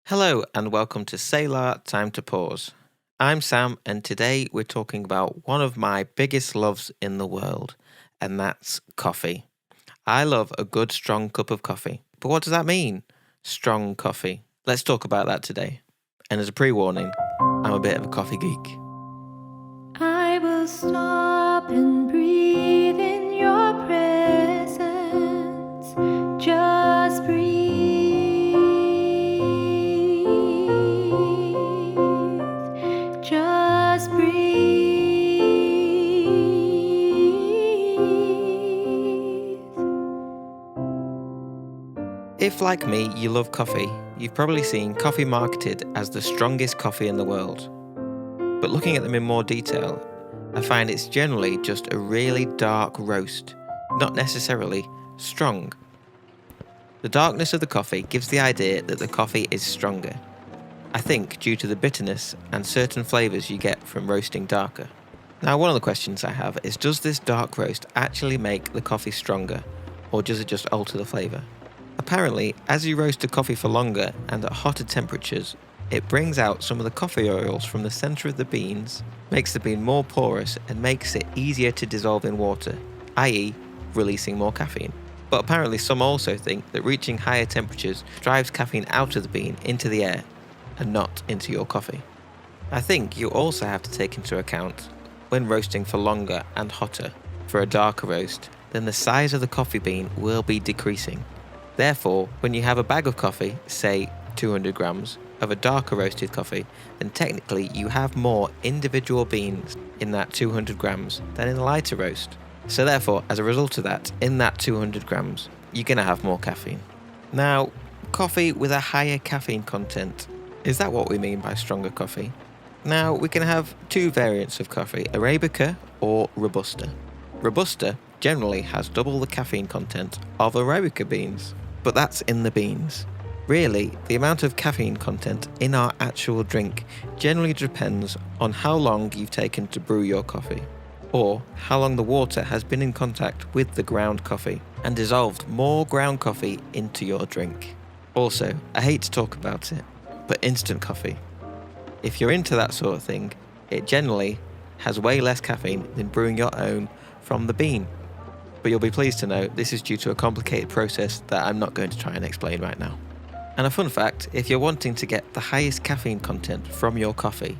Hello and welcome to Selah, Time to Pause. I'm Sam and today we're talking about one of my biggest loves in the world, and that's coffee. I love a good strong cup of coffee. But what does that mean? Strong coffee. Let's talk about that today. And as a pre-warning, I'm a bit of a coffee geek. I will stop and breathe in your presence. Just breathe. Just breathe. If, like me, you love coffee, you've probably seen coffee marketed as the strongest coffee in the world. But looking at them in more detail, I find it's generally just a really dark roast, not necessarily strong. The darkness of the coffee gives the idea that the coffee is stronger. I think due to the bitterness and certain flavours you get from roasting darker. Now, one of the questions I have is, does this dark roast actually make the coffee stronger, or does it just alter the flavour? Apparently, as you roast the coffee for longer and at hotter temperatures, it brings out some of the coffee oils from the centre of the beans, makes the bean more porous and makes it easier to dissolve in water, i.e. releasing more caffeine. But apparently some also think that reaching higher temperatures drives caffeine out of the bean into the air and not into your coffee. I think you also have to take into account, when roasting for longer and hotter for a darker roast, then the size of the coffee bean will be decreasing. Therefore, when you have a bag of coffee, say 200 grams, of a darker roasted coffee, then technically you have more individual beans in that 200 grams than in a lighter roast. So therefore, as a result of that, in that 200 grams, you're going to have more caffeine. Now, coffee with a higher caffeine content, is that what we mean by stronger coffee? Now, we can have two variants of coffee, Arabica or Robusta. Robusta generally has double the caffeine content of Arabica beans, but that's in the beans. Really, the amount of caffeine content in our actual drink generally depends on how long you've taken to brew your coffee, or how long the water has been in contact with the ground coffee and dissolved more ground coffee into your drink. Also, I hate to talk about it, but instant coffee. If you're into that sort of thing, it generally has way less caffeine than brewing your own from the bean. But you'll be pleased to know this is due to a complicated process that I'm not going to try and explain right now. And a fun fact, if you're wanting to get the highest caffeine content from your coffee,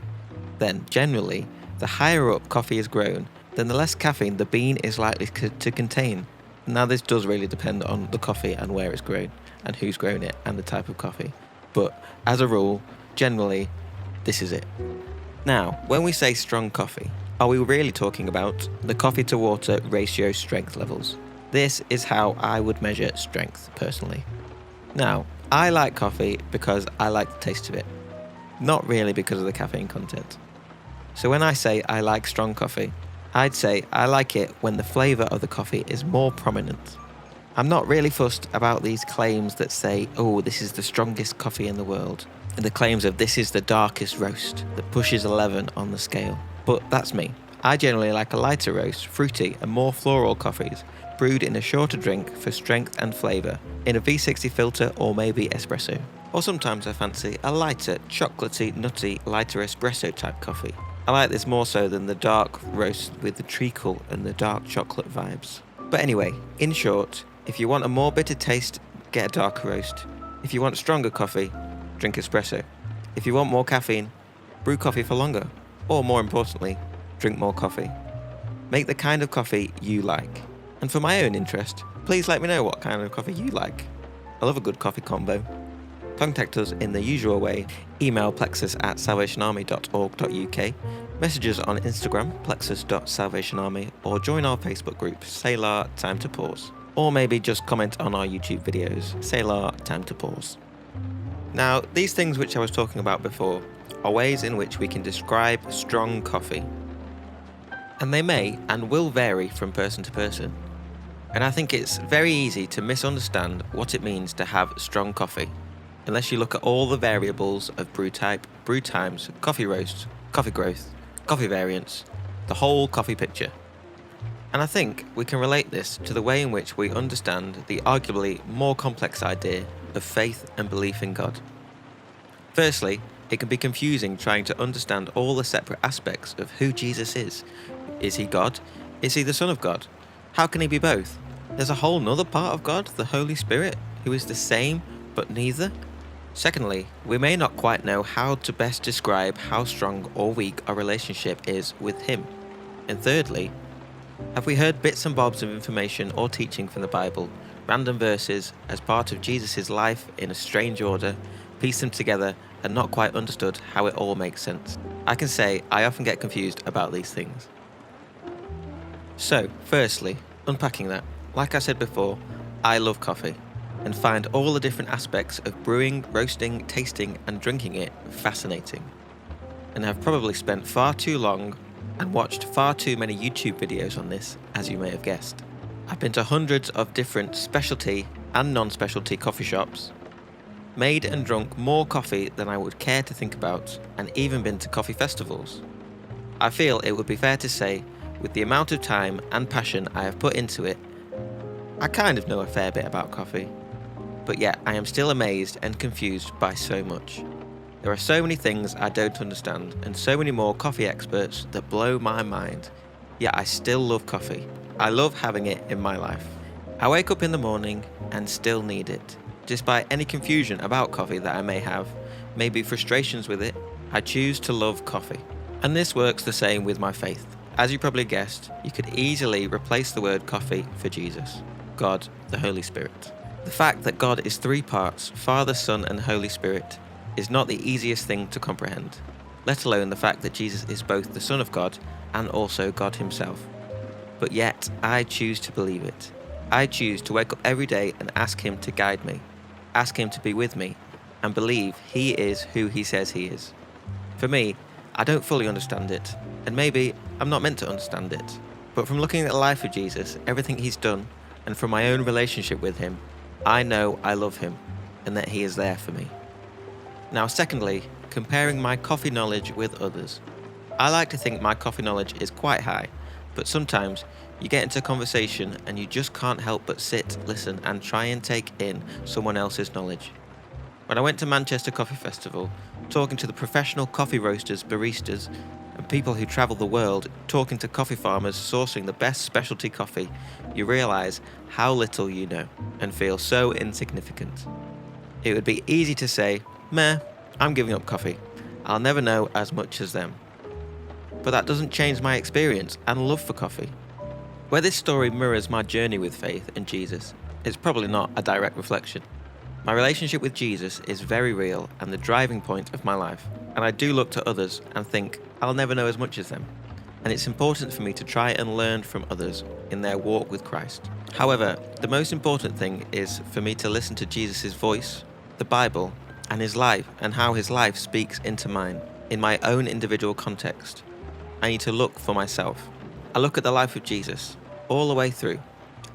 then generally, the higher up coffee is grown, then the less caffeine the bean is likely to contain. Now, this does really depend on the coffee and where it's grown, and who's grown it, and the type of coffee. But as a rule, generally, this is it. Now, when we say strong coffee, are we really talking about the coffee to water ratio strength levels? This is how I would measure strength, personally. Now, I like coffee because I like the taste of it, not really because of the caffeine content. So when I say I like strong coffee, I'd say I like it when the flavour of the coffee is more prominent. I'm not really fussed about these claims that say, oh, this is the strongest coffee in the world, and the claims of this is the darkest roast that pushes 11 on the scale. But that's me. I generally like a lighter roast, fruity and more floral coffees, brewed in a shorter drink for strength and flavour, in a V60 filter or maybe espresso. Or sometimes I fancy a lighter, chocolatey, nutty, lighter espresso type coffee. I like this more so than the dark roast with the treacle and the dark chocolate vibes. But anyway, in short, if you want a more bitter taste, get a darker roast. If you want stronger coffee, drink espresso. If you want more caffeine, brew coffee for longer. Or more importantly, drink more coffee. Make the kind of coffee you like. And for my own interest, please let me know what kind of coffee you like. I love a good coffee combo. Contact us in the usual way. Email plexus@salvationarmy.org.uk, messages on Instagram, plexus.salvationarmy, or join our Facebook group, Selah, Time to Pause. Or maybe just comment on our YouTube videos, Selah, Time to Pause. Now, these things which I was talking about before are ways in which we can describe strong coffee. And they may and will vary from person to person. And I think it's very easy to misunderstand what it means to have strong coffee, unless you look at all the variables of brew type, brew times, coffee roast, coffee growth, coffee variants, the whole coffee picture. And I think we can relate this to the way in which we understand the arguably more complex idea of faith and belief in God. Firstly, it can be confusing trying to understand all the separate aspects of who Jesus is. Is he God? Is he the Son of God? How can he be both? There's a whole nother part of God, the Holy Spirit, who is the same but neither. Secondly, we may not quite know how to best describe how strong or weak our relationship is with him. And thirdly, have we heard bits and bobs of information or teaching from the Bible, random verses as part of Jesus' life in a strange order, pieced them together and not quite understood how it all makes sense? I can say I often get confused about these things. So, firstly, unpacking that. Like I said before, I love coffee and find all the different aspects of brewing, roasting, tasting and drinking it fascinating. And have probably spent far too long and watched far too many YouTube videos on this, as you may have guessed. I've been to hundreds of different specialty and non-specialty coffee shops, made and drunk more coffee than I would care to think about, and even been to coffee festivals. I feel it would be fair to say, with the amount of time and passion I have put into it, I kind of know a fair bit about coffee. But yet I am still amazed and confused by so much. There are so many things I don't understand, and so many more coffee experts that blow my mind. Yet I still love coffee. I love having it in my life. I wake up in the morning and still need it. Despite any confusion about coffee that I may have, maybe frustrations with it, I choose to love coffee. And this works the same with my faith. As you probably guessed, you could easily replace the word coffee for Jesus, God, the Holy Spirit. The fact that God is three parts, Father, Son, and Holy Spirit, is not the easiest thing to comprehend, let alone the fact that Jesus is both the Son of God and also God himself. But yet, I choose to believe it. I choose to wake up every day and ask him to guide me, ask him to be with me, and believe he is who he says he is. For me, I don't fully understand it, and maybe I'm not meant to understand it. But from looking at the life of Jesus, everything he's done, and from my own relationship with him, I know I love him, and that he is there for me. Now, secondly, comparing my coffee knowledge with others. I like to think my coffee knowledge is quite high, but sometimes you get into a conversation and you just can't help but sit, listen, and try and take in someone else's knowledge. When I went to Manchester Coffee Festival, talking to the professional coffee roasters, baristas, and people who travel the world, talking to coffee farmers sourcing the best specialty coffee, you realise how little you know and feel so insignificant. It would be easy to say, meh, I'm giving up coffee. I'll never know as much as them. But that doesn't change my experience and love for coffee. Where this story mirrors my journey with faith in Jesus, it's probably not a direct reflection. My relationship with Jesus is very real and the driving point of my life, and I do look to others and think I'll never know as much as them. And it's important for me to try and learn from others in their walk with Christ. However, the most important thing is for me to listen to Jesus' voice, the Bible, and his life and how his life speaks into mine, in my own individual context. I need to look for myself. I look at the life of Jesus all the way through,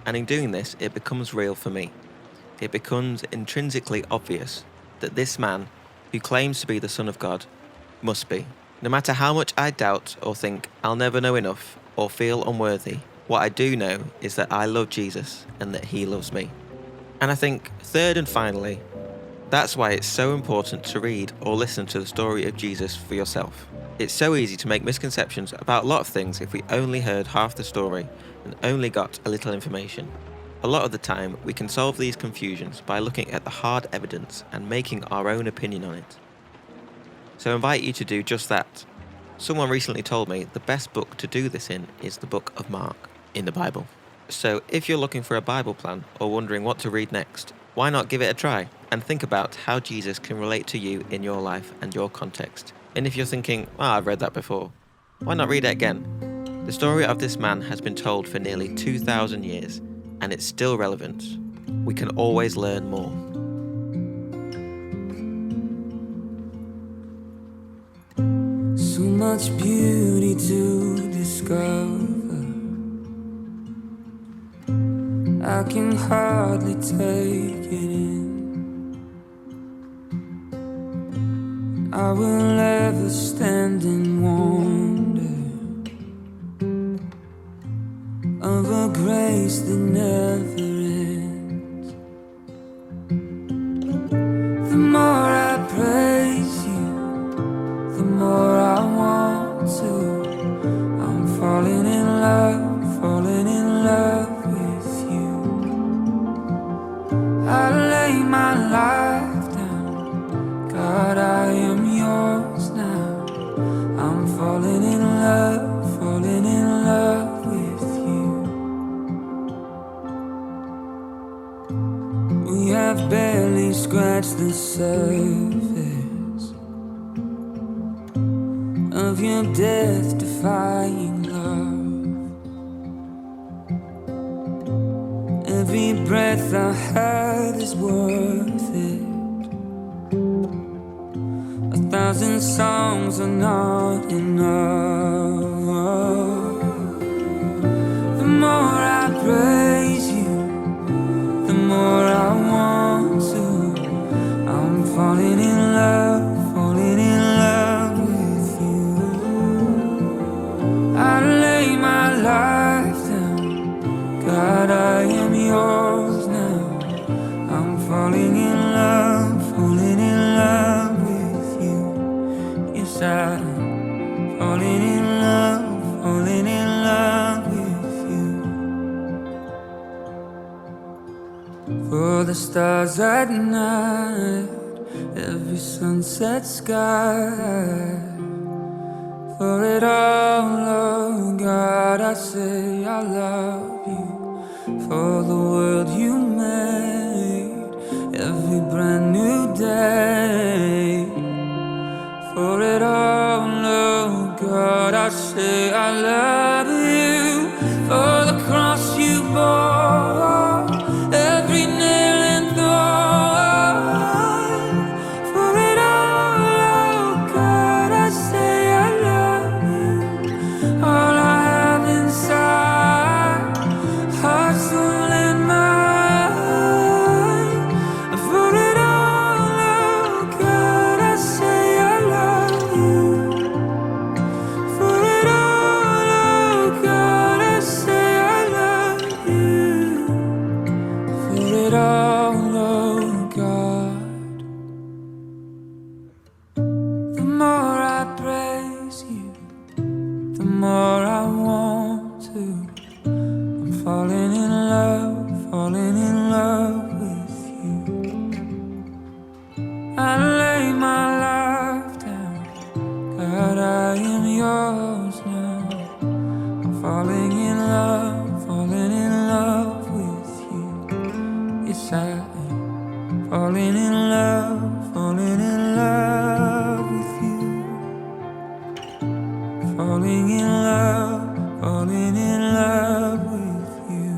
and in doing this, it becomes real for me. It becomes intrinsically obvious that this man, who claims to be the Son of God, must be. No matter how much I doubt or think I'll never know enough or feel unworthy, what I do know is that I love Jesus and that he loves me. And I think, third and finally, that's why it's so important to read or listen to the story of Jesus for yourself. It's so easy to make misconceptions about a lot of things if we only heard half the story and only got a little information. A lot of the time, we can solve these confusions by looking at the hard evidence and making our own opinion on it. So I invite you to do just that. Someone recently told me the best book to do this in is the book of Mark in the Bible. So if you're looking for a Bible plan or wondering what to read next, why not give it a try and think about how Jesus can relate to you in your life and your context. And if you're thinking, I've read that before, why not read it again? The story of this man has been told for nearly 2,000 years, and it's still relevant. We can always learn more. So much beauty to discover, I can hardly take it in. I will ever stand in wonder of a grace that never ends. The more I praise the surface of your death-defying love. Every breath I have is worth it. 1,000 songs are not enough. The more I praise you, the more I want to. I'm falling in love with you. I lay my life down, God, I am yours now. I'm falling in love with you. Yes, I'm falling in love with you. For the stars at night, every sunset sky. For it all, oh God, I say I love you. For the world you made, every brand new day. For it all, oh God, I say I love you. For the cross you bore, every nail and thorn. For it all, oh God, I say I love you. All I have inside, heart, soul, and mind. For it all, oh God, I say I love you. For it all, oh God, I say I love you. For it all, oh God. The more I praise you, the more I want to. I'm falling in love with you. I lay my life down, God, I am yours now. I'm falling in love with you. Yes, I am falling in love with you. Falling in love with you.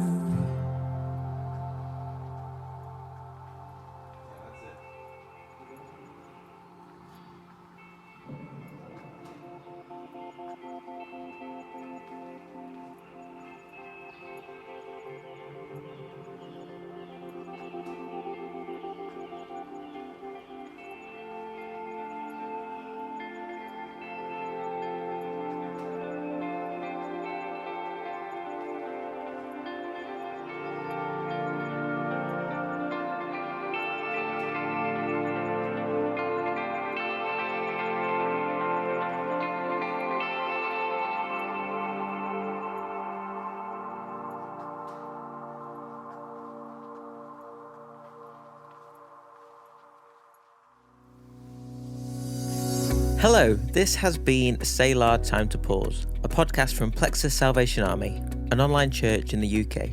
Hello, this has been Selah Time to Pause, a podcast from Plexus Salvation Army, an online church in the UK.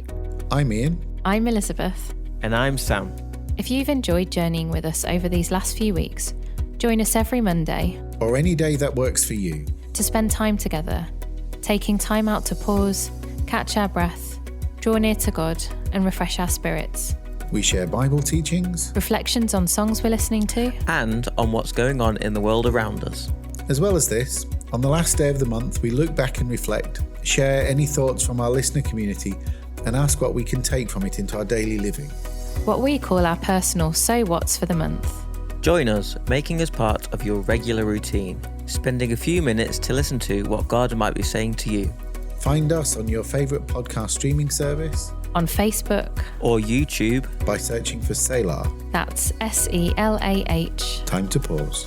I'm Ian. I'm Elizabeth. And I'm Sam. If you've enjoyed journeying with us over these last few weeks, join us every Monday Or any day that works for you. to spend time together, taking time out to pause, catch our breath, draw near to God, and refresh our spirits. We share Bible teachings, Reflections on songs we're listening to, And on what's going on in the world around us. as well as this. On the last day of the month, we look back and reflect, share any thoughts from our listener community, and ask what we can take from it into our daily living. what we call our personal So What's for the month. Join us, making us part of your regular routine, spending a few minutes to listen to what God might be saying to you. Find us on your favourite podcast streaming service On Facebook, Or YouTube. by searching for Selah. that's SELAH. Time to pause.